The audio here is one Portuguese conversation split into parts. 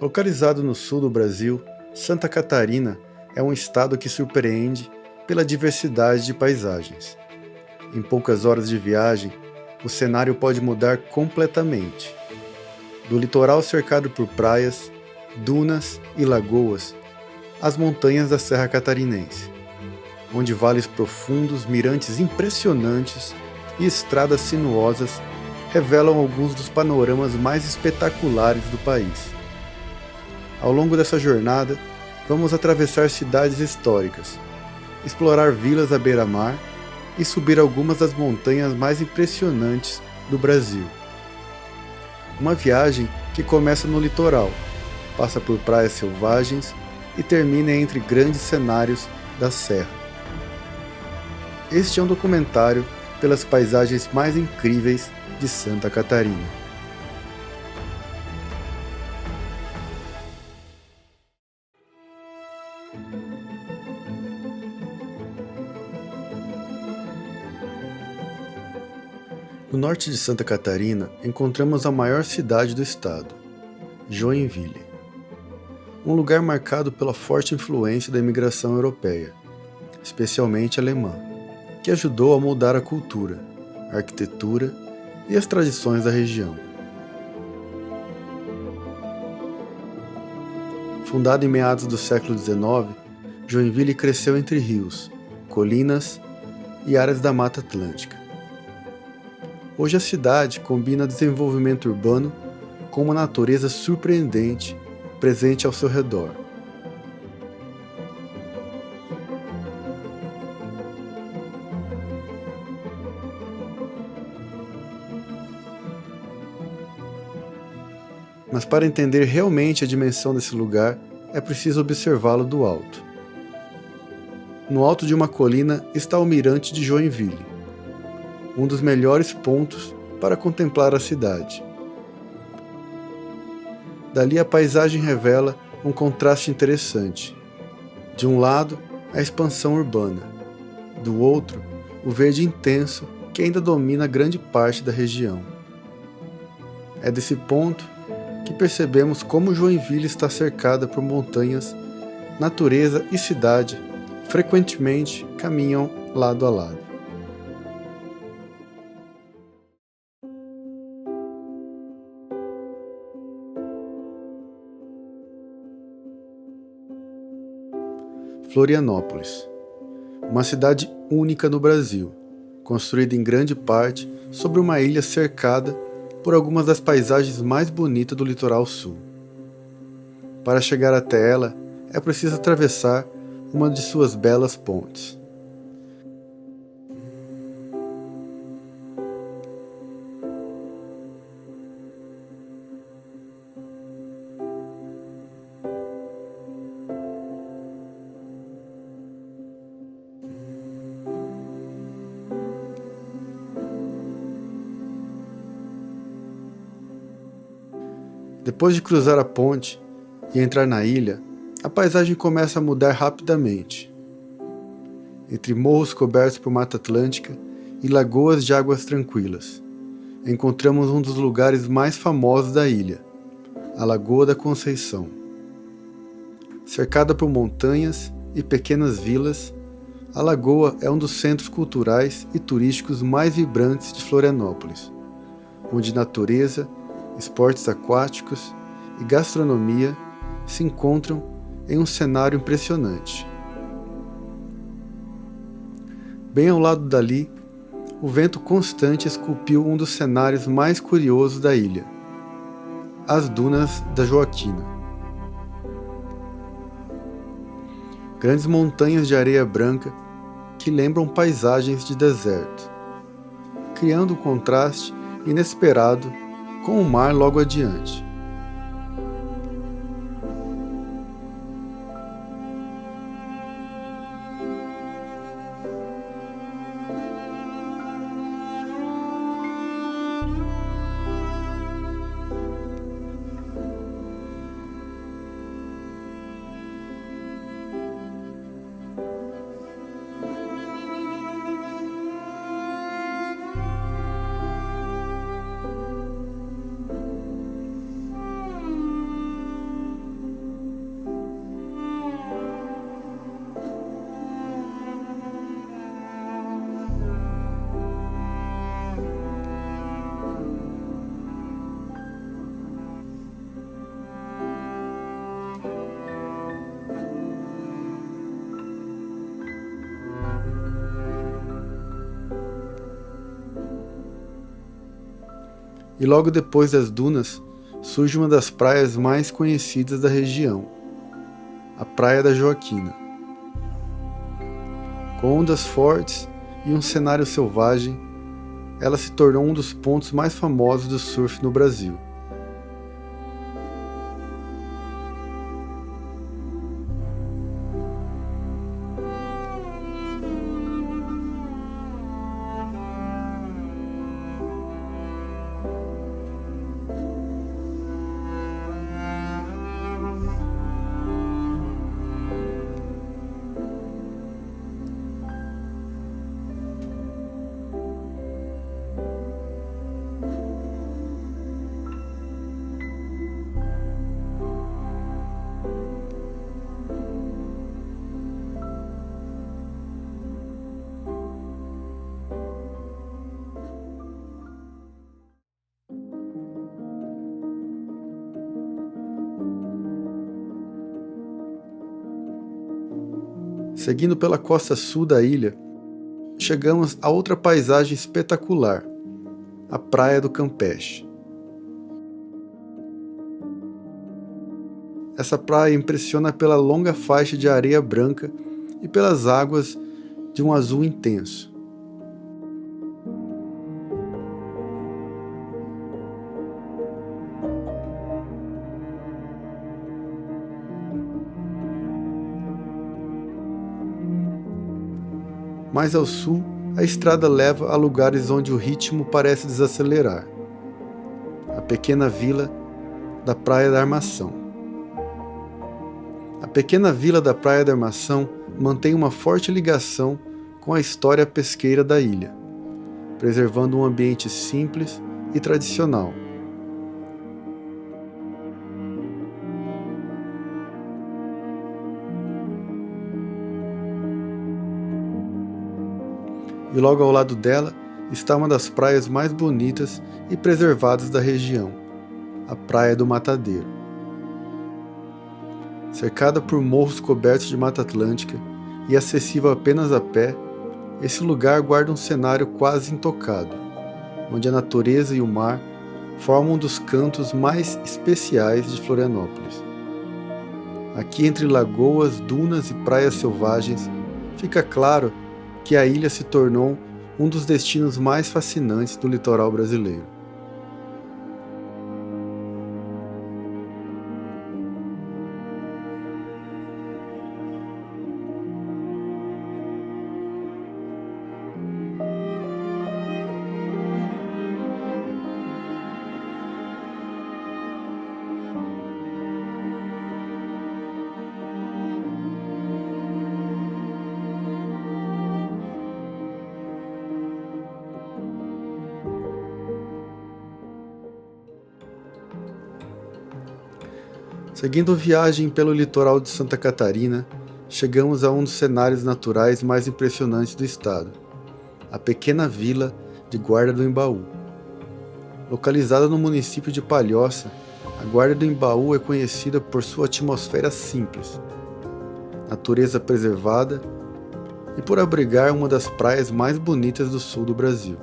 Localizado no sul do Brasil, Santa Catarina é um estado que surpreende pela diversidade de paisagens. Em poucas horas de viagem, o cenário pode mudar completamente. Do litoral cercado por praias, dunas e lagoas, às montanhas da Serra Catarinense, onde vales profundos, mirantes impressionantes e estradas sinuosas revelam alguns dos panoramas mais espetaculares do país. Ao longo dessa jornada, vamos atravessar cidades históricas, explorar vilas à beira-mar e subir algumas das montanhas mais impressionantes do Brasil. Uma viagem que começa no litoral, passa por praias selvagens e termina entre grandes cenários da serra. Este é um documentário pelas paisagens mais incríveis de Santa Catarina. No norte de Santa Catarina, encontramos a maior cidade do estado, Joinville. Um lugar marcado pela forte influência da imigração europeia, especialmente alemã, que ajudou a moldar a cultura, a arquitetura e as tradições da região. Fundado em meados do século XIX, Joinville cresceu entre rios, colinas e áreas da Mata Atlântica. Hoje a cidade combina desenvolvimento urbano com uma natureza surpreendente presente ao seu redor. Mas para entender realmente a dimensão desse lugar, é preciso observá-lo do alto. No alto de uma colina está o Mirante de Joinville, um dos melhores pontos para contemplar a cidade. Dali a paisagem revela um contraste interessante. De um lado, a expansão urbana. Do outro, o verde intenso que ainda domina grande parte da região. É desse ponto que percebemos como Joinville está cercada por montanhas, natureza e cidade frequentemente caminham lado a lado. Florianópolis, uma cidade única no Brasil, construída em grande parte sobre uma ilha cercada por algumas das paisagens mais bonitas do litoral sul. Para chegar até ela, é preciso atravessar uma de suas belas pontes. Depois de cruzar a ponte e entrar na ilha, a paisagem começa a mudar rapidamente. Entre morros cobertos por Mata Atlântica e lagoas de águas tranquilas, encontramos um dos lugares mais famosos da ilha, a Lagoa da Conceição. Cercada por montanhas e pequenas vilas, a lagoa é um dos centros culturais e turísticos mais vibrantes de Florianópolis, onde natureza, esportes aquáticos e gastronomia se encontram em um cenário impressionante. Bem ao lado dali, o vento constante esculpiu um dos cenários mais curiosos da ilha, as Dunas da Joaquina. Grandes montanhas de areia branca que lembram paisagens de deserto, criando um contraste inesperado com o mar logo adiante. E logo depois das dunas surge uma das praias mais conhecidas da região, a Praia da Joaquina. Com ondas fortes e um cenário selvagem, ela se tornou um dos pontos mais famosos do surf no Brasil. Seguindo pela costa sul da ilha, chegamos a outra paisagem espetacular, a Praia do Campeche. Essa praia impressiona pela longa faixa de areia branca e pelas águas de um azul intenso. Mais ao sul, a estrada leva a lugares onde o ritmo parece desacelerar. A pequena vila da Praia da Armação. A pequena vila da Praia da Armação mantém uma forte ligação com a história pesqueira da ilha, preservando um ambiente simples e tradicional. E logo ao lado dela está uma das praias mais bonitas e preservadas da região, a Praia do Matadeiro. Cercada por morros cobertos de Mata Atlântica e acessível apenas a pé, esse lugar guarda um cenário quase intocado, onde a natureza e o mar formam um dos cantos mais especiais de Florianópolis. Aqui entre lagoas, dunas e praias selvagens, fica claro que a ilha se tornou um dos destinos mais fascinantes do litoral brasileiro. Seguindo viagem pelo litoral de Santa Catarina, chegamos a um dos cenários naturais mais impressionantes do estado, a pequena vila de Guarda do Embaú. Localizada no município de Palhoça, a Guarda do Embaú é conhecida por sua atmosfera simples, natureza preservada e por abrigar uma das praias mais bonitas do sul do Brasil.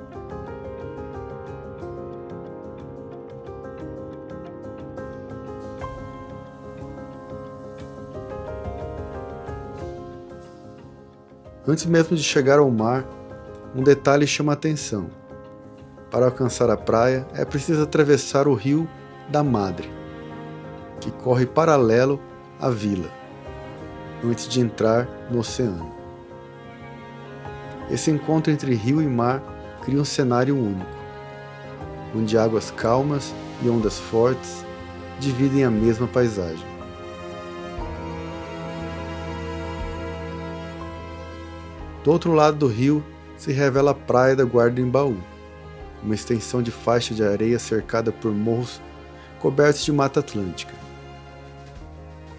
Antes mesmo de chegar ao mar, um detalhe chama a atenção. Para alcançar a praia, é preciso atravessar o rio da Madre, que corre paralelo à vila, antes de entrar no oceano. Esse encontro entre rio e mar cria um cenário único, onde águas calmas e ondas fortes dividem a mesma paisagem. Do outro lado do rio se revela a Praia da Guarda do Embaú, uma extensão de faixa de areia cercada por morros cobertos de Mata Atlântica.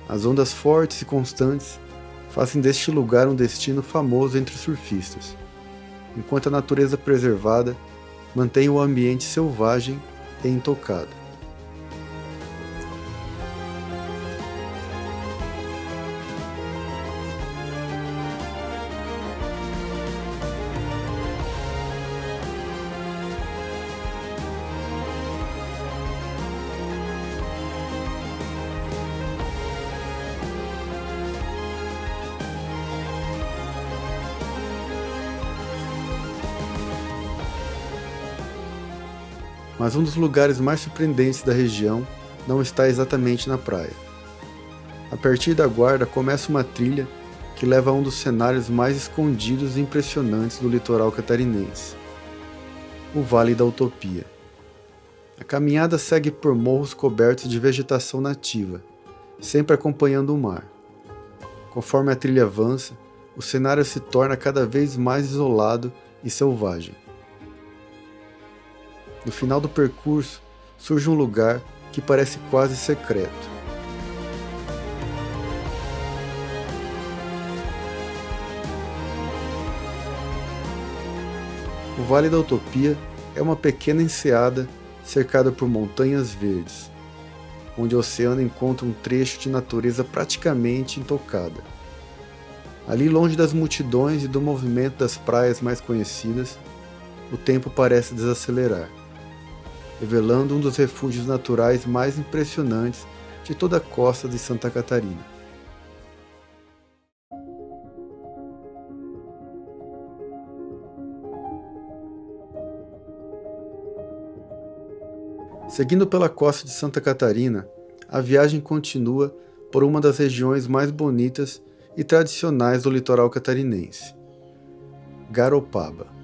As ondas fortes e constantes fazem deste lugar um destino famoso entre os surfistas, enquanto a natureza preservada mantém o ambiente selvagem e intocado. Mas um dos lugares mais surpreendentes da região não está exatamente na praia. A partir da Guarda começa uma trilha que leva a um dos cenários mais escondidos e impressionantes do litoral catarinense, o Vale da Utopia. A caminhada segue por morros cobertos de vegetação nativa, sempre acompanhando o mar. Conforme a trilha avança, o cenário se torna cada vez mais isolado e selvagem. No final do percurso, surge um lugar que parece quase secreto. O Vale da Utopia é uma pequena enseada cercada por montanhas verdes, onde o oceano encontra um trecho de natureza praticamente intocada. Ali, longe das multidões e do movimento das praias mais conhecidas, o tempo parece desacelerar, revelando um dos refúgios naturais mais impressionantes de toda a costa de Santa Catarina. Seguindo pela costa de Santa Catarina, a viagem continua por uma das regiões mais bonitas e tradicionais do litoral catarinense, Garopaba.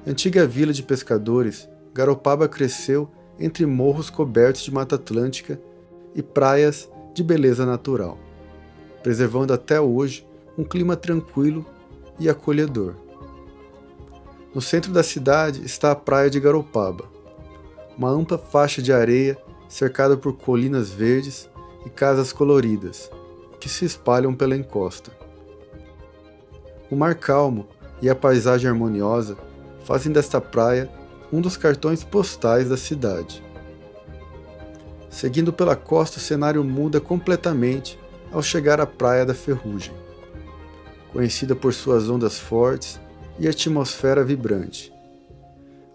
Antiga vila de pescadores, Garopaba cresceu entre morros cobertos de Mata Atlântica e praias de beleza natural, preservando até hoje um clima tranquilo e acolhedor. No centro da cidade está a praia de Garopaba, uma ampla faixa de areia cercada por colinas verdes e casas coloridas, que se espalham pela encosta. O mar calmo e a paisagem harmoniosa fazem desta praia um dos cartões postais da cidade. Seguindo pela costa, o cenário muda completamente ao chegar à Praia da Ferrugem, conhecida por suas ondas fortes e atmosfera vibrante.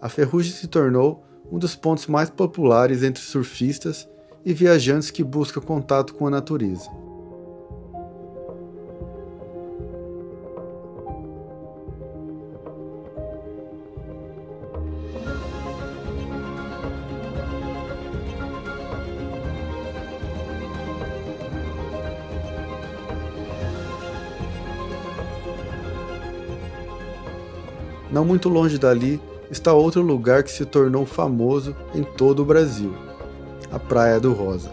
A Ferrugem se tornou um dos pontos mais populares entre surfistas e viajantes que buscam contato com a natureza. Não muito longe dali está outro lugar que se tornou famoso em todo o Brasil, a Praia do Rosa.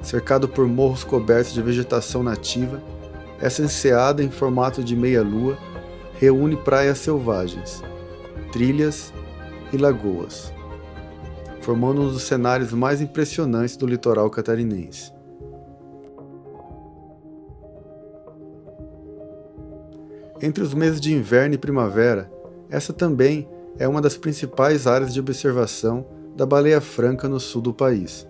Cercado por morros cobertos de vegetação nativa, essa enseada em formato de meia-lua reúne praias selvagens, trilhas e lagoas, formando um dos cenários mais impressionantes do litoral catarinense. Entre os meses de inverno e primavera, essa também é uma das principais áreas de observação da baleia franca no sul do país.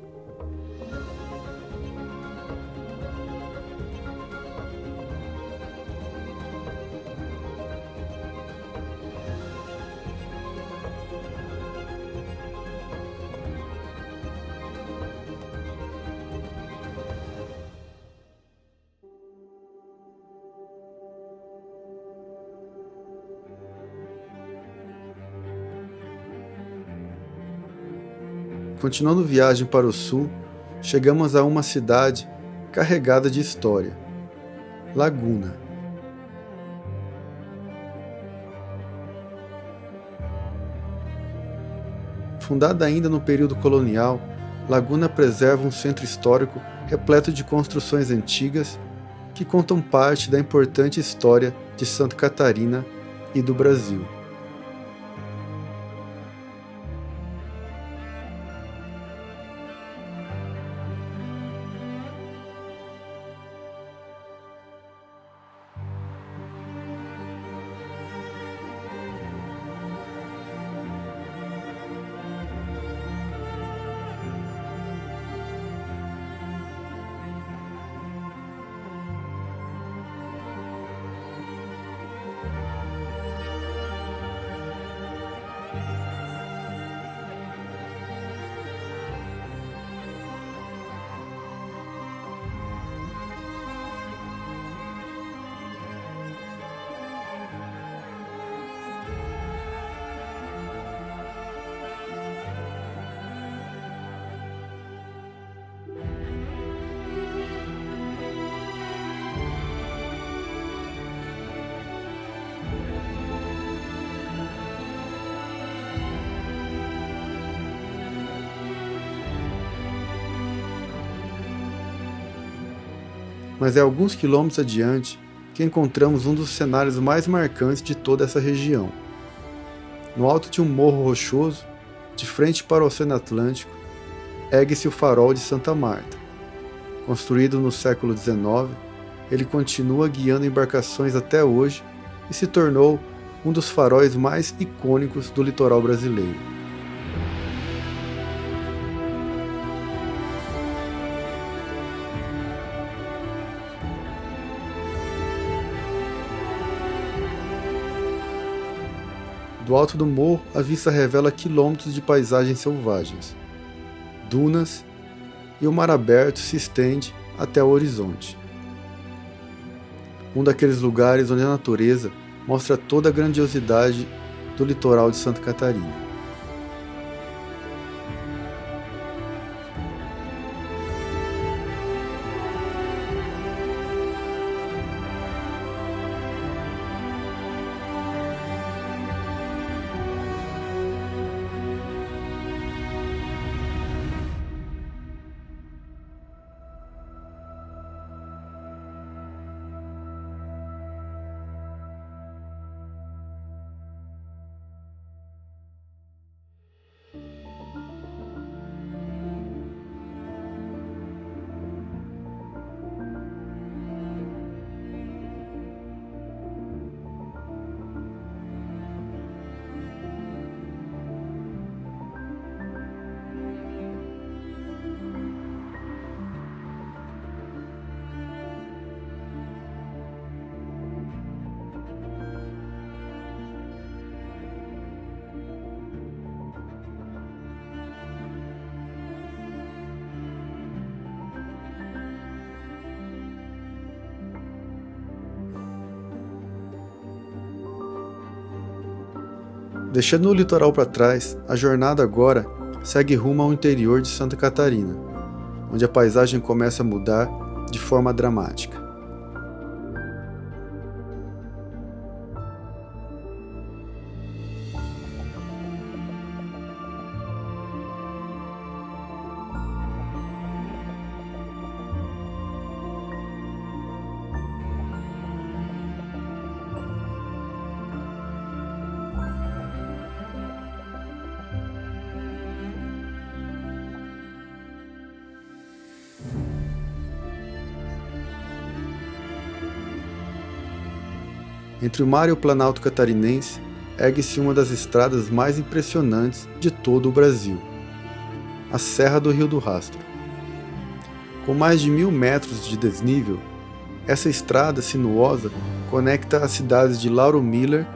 Continuando viagem para o sul, chegamos a uma cidade carregada de história, Laguna. Fundada ainda no período colonial, Laguna preserva um centro histórico repleto de construções antigas que contam parte da importante história de Santa Catarina e do Brasil. mas é alguns quilômetros adiante que encontramos um dos cenários mais marcantes de toda essa região. No alto de um morro rochoso, de frente para o Oceano Atlântico, ergue-se o Farol de Santa Marta. Construído no século XIX, ele continua guiando embarcações até hoje e se tornou um dos faróis mais icônicos do litoral brasileiro. Do alto do morro, a vista revela quilômetros de paisagens selvagens, dunas, e o mar aberto se estende até o horizonte. Um daqueles lugares onde a natureza mostra toda a grandiosidade do litoral de Santa Catarina. Deixando o litoral para trás, a jornada agora segue rumo ao interior de Santa Catarina, onde a paisagem começa a mudar de forma dramática. Entre o mar e o Planalto Catarinense, ergue-se uma das estradas mais impressionantes de todo o Brasil, a Serra do Rio do Rastro. Com mais de 1.000 metros de desnível, essa estrada sinuosa conecta as cidades de Lauro Miller,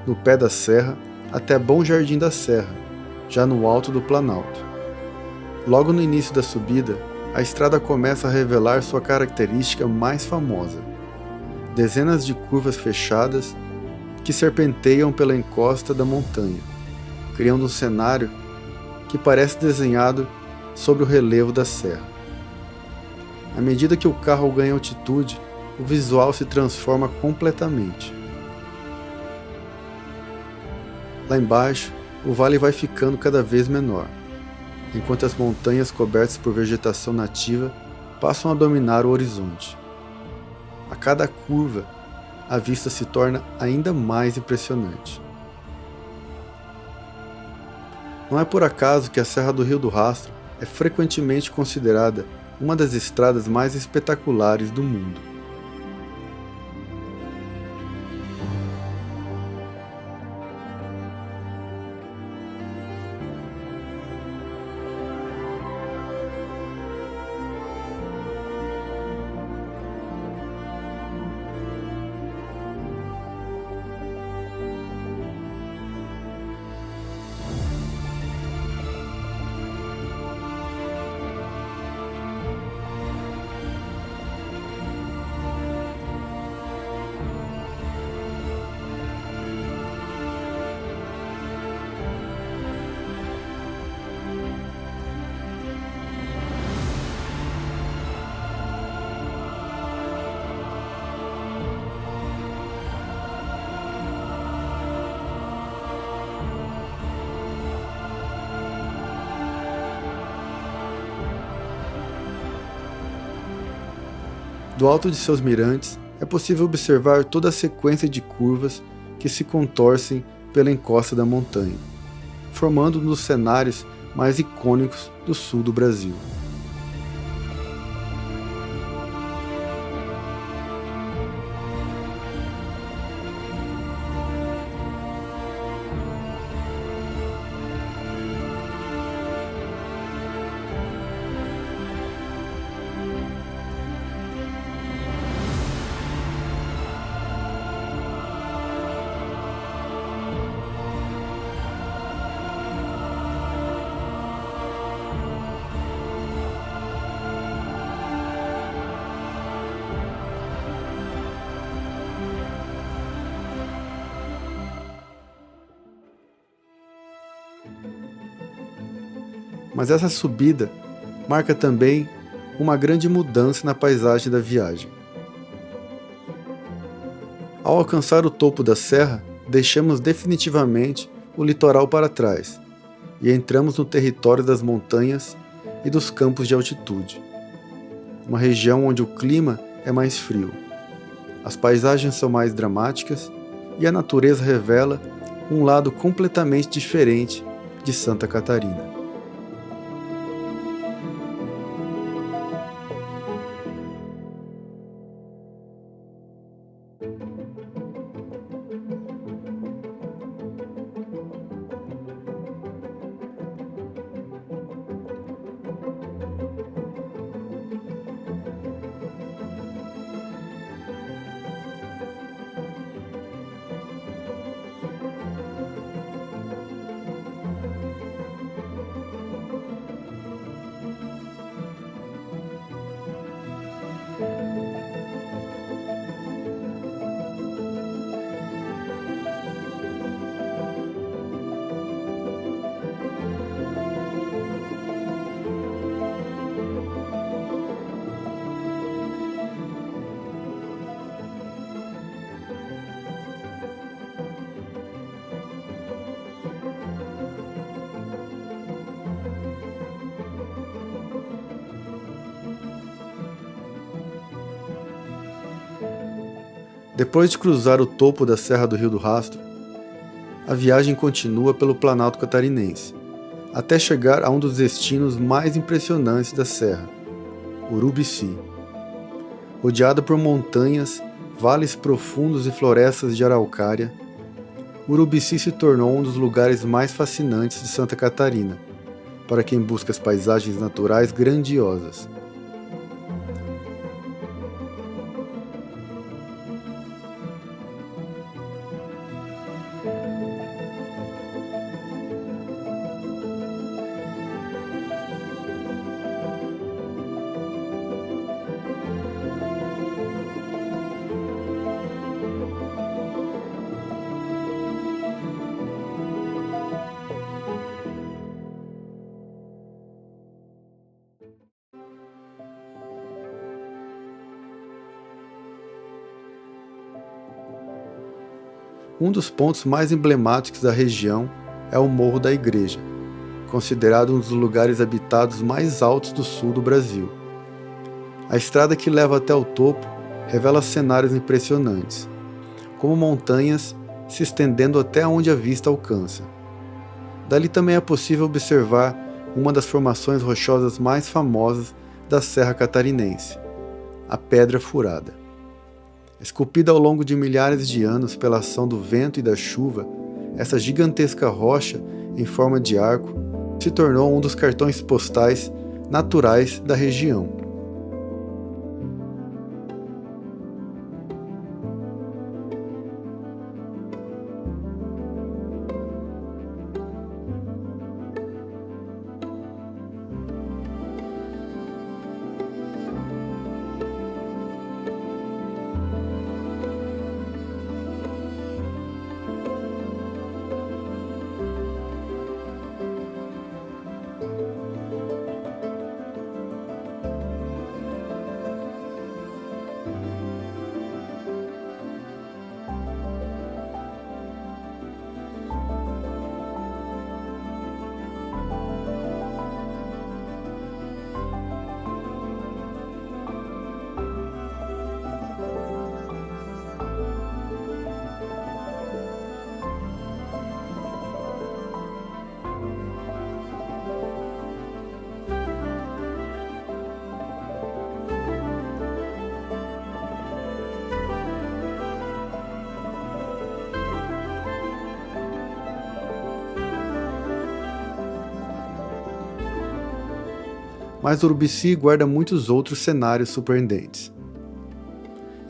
no pé da serra, até Bom Jardim da Serra, já no alto do Planalto. Logo no início da subida, a estrada começa a revelar sua característica mais famosa: dezenas de curvas fechadas que serpenteiam pela encosta da montanha, criando um cenário que parece desenhado sobre o relevo da serra. À medida que o carro ganha altitude, o visual se transforma completamente. Lá embaixo, o vale vai ficando cada vez menor, enquanto as montanhas cobertas por vegetação nativa passam a dominar o horizonte. A cada curva, a vista se torna ainda mais impressionante. Não é por acaso que a Serra do Rio do Rastro é frequentemente considerada uma das estradas mais espetaculares do mundo. Do alto de seus mirantes, é possível observar toda a sequência de curvas que se contorcem pela encosta da montanha, formando um dos cenários mais icônicos do sul do Brasil. Mas essa subida marca também uma grande mudança na paisagem da viagem. Ao alcançar o topo da serra, deixamos definitivamente o litoral para trás e entramos no território das montanhas e dos campos de altitude, uma região onde o clima é mais frio, as paisagens são mais dramáticas e a natureza revela um lado completamente diferente de Santa Catarina. Depois de cruzar o topo da Serra do Rio do Rastro, a viagem continua pelo Planalto Catarinense, até chegar a um dos destinos mais impressionantes da serra, Urubici. Rodeada por montanhas, vales profundos e florestas de araucária, Urubici se tornou um dos lugares mais fascinantes de Santa Catarina, para quem busca as paisagens naturais grandiosas. Um dos pontos mais emblemáticos da região é o Morro da Igreja, considerado um dos lugares habitados mais altos do sul do Brasil. A estrada que leva até o topo revela cenários impressionantes, como montanhas se estendendo até onde a vista alcança. Dali também é possível observar uma das formações rochosas mais famosas da Serra Catarinense, a Pedra Furada. Esculpida ao longo de milhares de anos pela ação do vento e da chuva, essa gigantesca rocha, em forma de arco, se tornou um dos cartões postais naturais da região. mas Urubici guarda muitos outros cenários surpreendentes.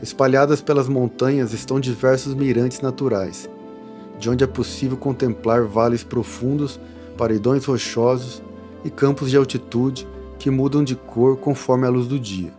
Espalhadas pelas montanhas estão diversos mirantes naturais, de onde é possível contemplar vales profundos, paredões rochosos e campos de altitude que mudam de cor conforme a luz do dia.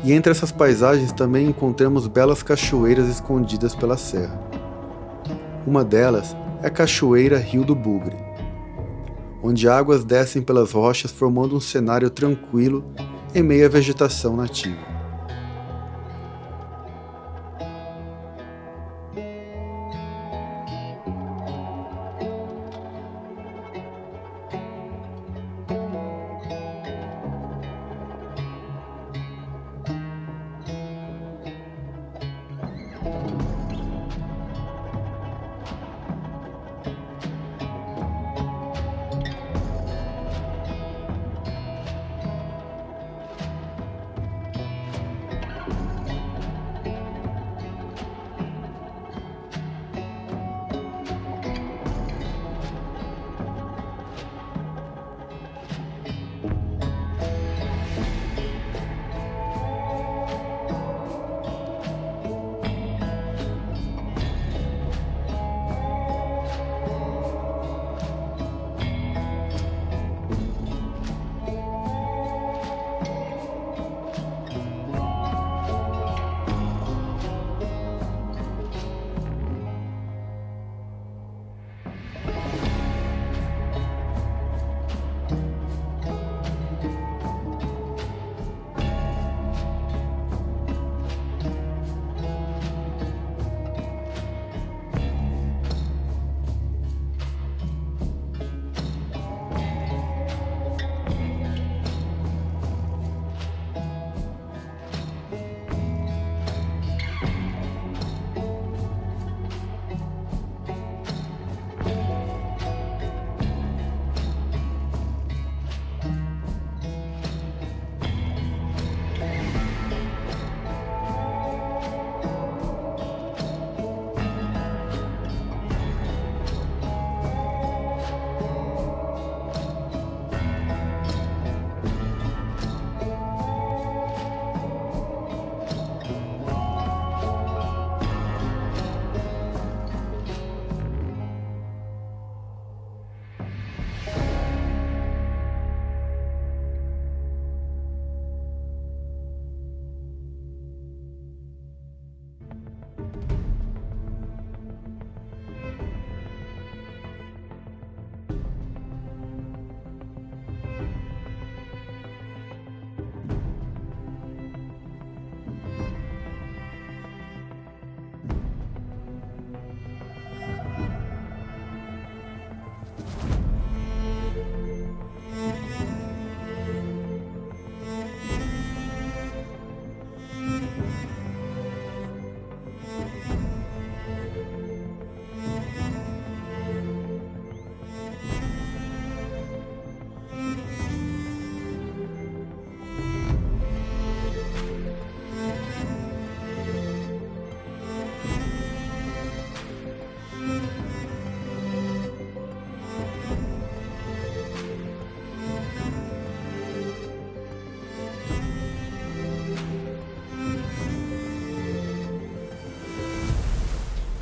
E entre essas paisagens também encontramos belas cachoeiras escondidas pela serra. Uma delas é a Cachoeira Rio do Bugre, onde águas descem pelas rochas formando um cenário tranquilo em meio à vegetação nativa.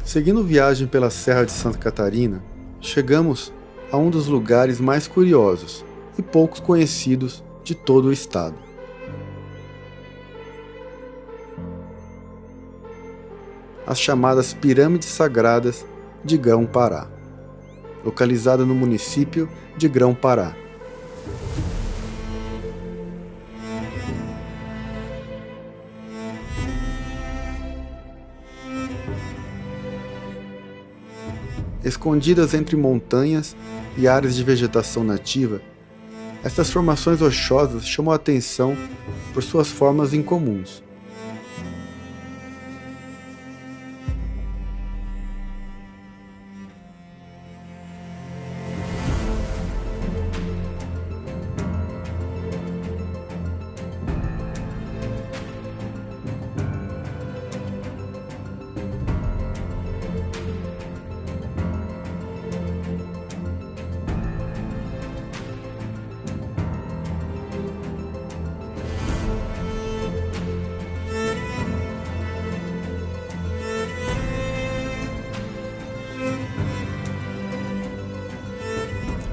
Seguindo viagem pela Serra de Santa Catarina, chegamos a um dos lugares mais curiosos e poucos conhecidos de todo o estado. As chamadas Pirâmides Sagradas de Grão-Pará, localizada no município de Grão-Pará. Escondidas entre montanhas e áreas de vegetação nativa, estas formações rochosas chamam a atenção por suas formas incomuns.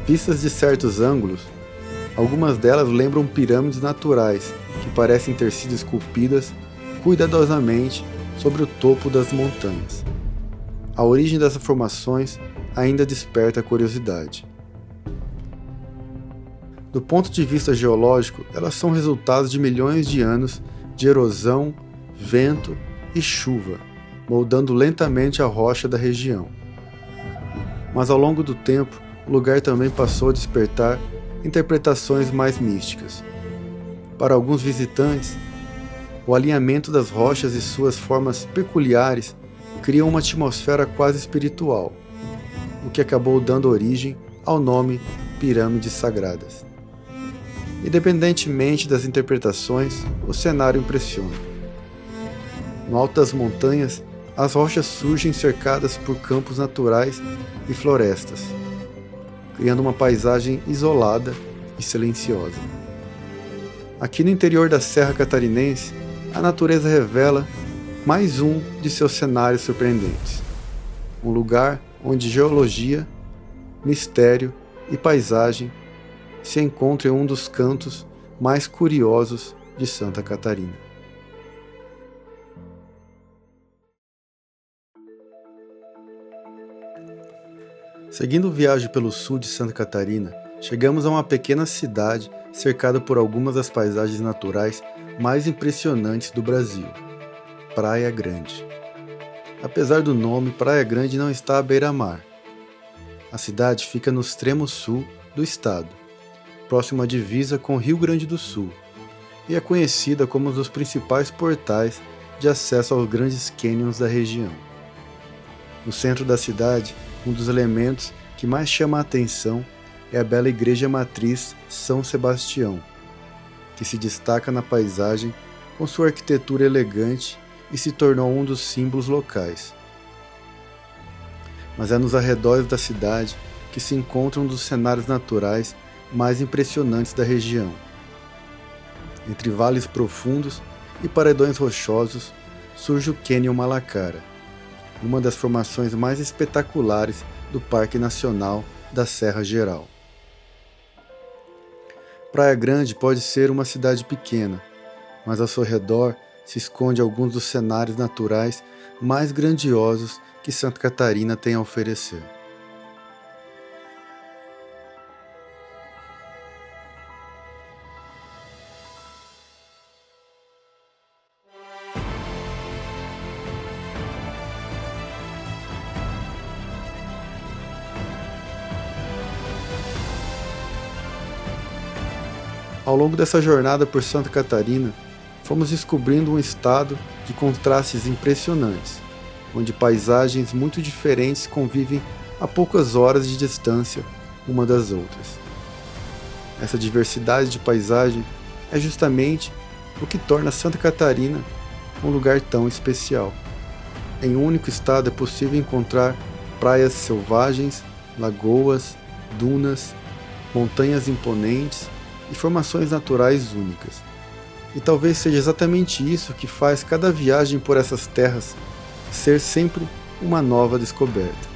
Vistas de certos ângulos, algumas delas lembram pirâmides naturais que parecem ter sido esculpidas cuidadosamente sobre o topo das montanhas. A origem dessas formações ainda desperta a curiosidade. Do ponto de vista geológico, elas são resultados de milhões de anos de erosão, vento e chuva, moldando lentamente a rocha da região. Mas ao longo do tempo, o lugar também passou a despertar interpretações mais místicas. Para alguns visitantes, o alinhamento das rochas e suas formas peculiares criam uma atmosfera quase espiritual, o que acabou dando origem ao nome Pirâmides Sagradas. Independentemente das interpretações, o cenário impressiona. No alto das montanhas, as rochas surgem cercadas por campos naturais e florestas, criando uma paisagem isolada e silenciosa. Aqui no interior da Serra Catarinense, a natureza revela mais um de seus cenários surpreendentes. Um lugar onde geologia, mistério e paisagem se encontram em um dos cantos mais curiosos de Santa Catarina. Seguindo viagem pelo sul de Santa Catarina, chegamos a uma pequena cidade cercada por algumas das paisagens naturais mais impressionantes do Brasil, Praia Grande. Apesar do nome, Praia Grande não está à beira-mar. A cidade fica no extremo sul do estado, próximo à divisa com o Rio Grande do Sul, e é conhecida como um dos principais portais de acesso aos grandes cânions da região. No centro da cidade, um dos elementos que mais chama a atenção é a bela igreja matriz São Sebastião, que se destaca na paisagem com sua arquitetura elegante e se tornou um dos símbolos locais. Mas é nos arredores da cidade que se encontra um dos cenários naturais mais impressionantes da região. Entre vales profundos e paredões rochosos surge o Cânion Malacara, uma das formações mais espetaculares do Parque Nacional da Serra Geral. Praia Grande pode ser uma cidade pequena, mas ao seu redor se esconde alguns dos cenários naturais mais grandiosos que Santa Catarina tem a oferecer. Ao longo dessa jornada por Santa Catarina, fomos descobrindo um estado de contrastes impressionantes, onde paisagens muito diferentes convivem a poucas horas de distância uma das outras. Essa diversidade de paisagem é justamente o que torna Santa Catarina um lugar tão especial. Em um único estado é possível encontrar praias selvagens, lagoas, dunas, montanhas imponentes e formações naturais únicas. E talvez seja exatamente isso que faz cada viagem por essas terras ser sempre uma nova descoberta.